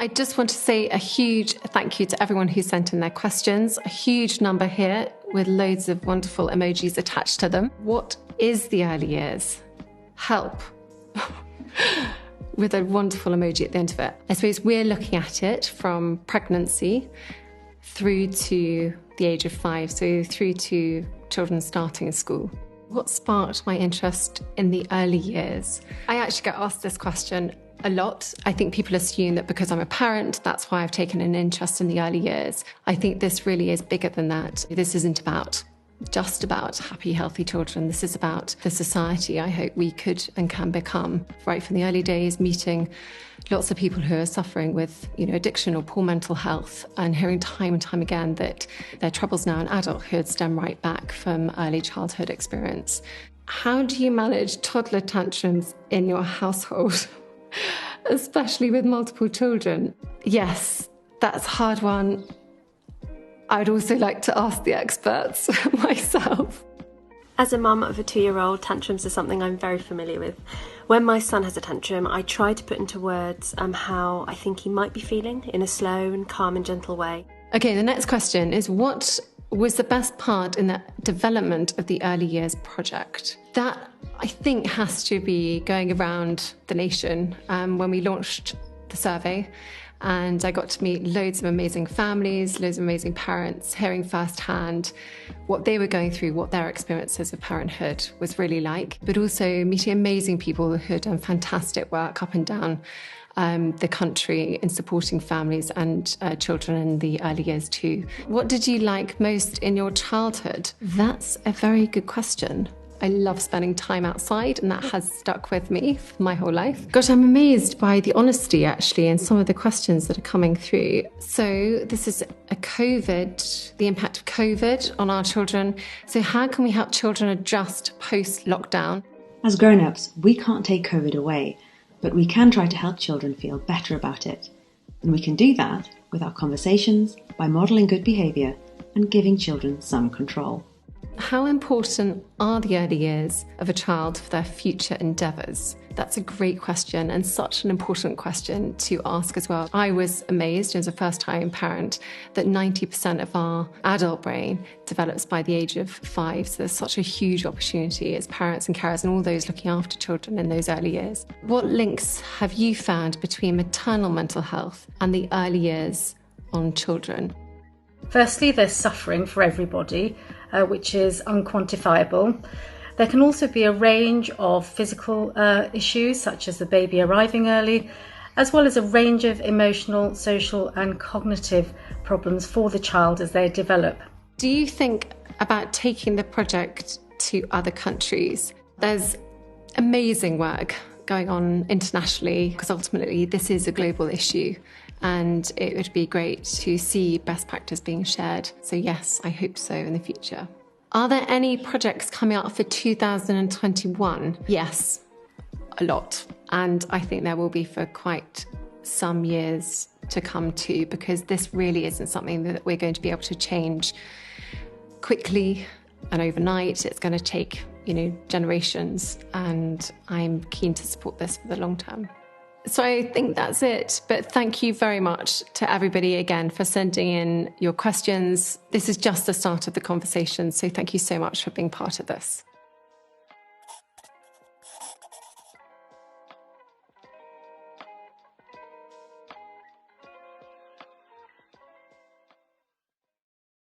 I just want to say a huge thank you to everyone who sent in their questions. A huge number here with loads of wonderful emojis attached to them. What is the early years? Help. With a wonderful emoji at the end of it. I suppose we're looking at it from pregnancy through to the age of 5, so through to children starting school. What sparked my interest in the early years? I actually get asked this question a lot. I think people assume that because I'm a parent, that's why I've taken an interest in the early years. I think this really is bigger than that. This isn't just about happy, healthy children. This is about the society I hope we could and can become. Right from the early days, meeting lots of people who are suffering with, addiction or poor mental health, and hearing time and time again that their troubles now in adulthood stem right back from early childhood experience. How do you manage toddler tantrums in your household, especially with multiple children? Yes, that's a hard one. I'd also like to ask the experts myself. As a mum of a 2-year-old, tantrums are something I'm very familiar with. When my son has a tantrum, I try to put into words how I think he might be feeling in a slow and calm and gentle way. Okay, the next question is, what was the best part in the development of the early years project? That, I think, has to be going around the nation when we launched the survey. And I got to meet loads of amazing families, loads of amazing parents, hearing firsthand what they were going through, what their experiences of parenthood was really like, but also meeting amazing people who had done fantastic work up and down the country in supporting families and children in the early years too. What did you like most in your childhood? That's a very good question. I love spending time outside, and that has stuck with me for my whole life. Gosh, I'm amazed by the honesty, actually, in some of the questions that are coming through. So this is the impact of COVID on our children. So how can we help children adjust post-lockdown? As grown-ups, we can't take COVID away, but we can try to help children feel better about it. And we can do that with our conversations, by modelling good behaviour and giving children some control. How important are the early years of a child for their future endeavours? That's a great question, and such an important question to ask as well. I was amazed as a first-time parent that 90% of our adult brain develops by the age of 5. So there's such a huge opportunity as parents and carers and all those looking after children in those early years. What links have you found between maternal mental health and the early years on children? Firstly, there's suffering for everybody, which is unquantifiable. There can also be a range of physical issues, such as the baby arriving early, as well as a range of emotional, social and cognitive problems for the child as they develop. Do you think about taking the project to other countries? There's amazing work going on internationally, because ultimately this is a global issue. And it would be great to see best practice being shared. So yes, I hope so in the future. Are there any projects coming up for 2021? Yes, a lot. And I think there will be for quite some years to come too, because this really isn't something that we're going to be able to change quickly and overnight. It's going to take, generations, and I'm keen to support this for the long term. So I think that's it. But thank you very much to everybody again for sending in your questions. This is just the start of the conversation. So thank you so much for being part of this.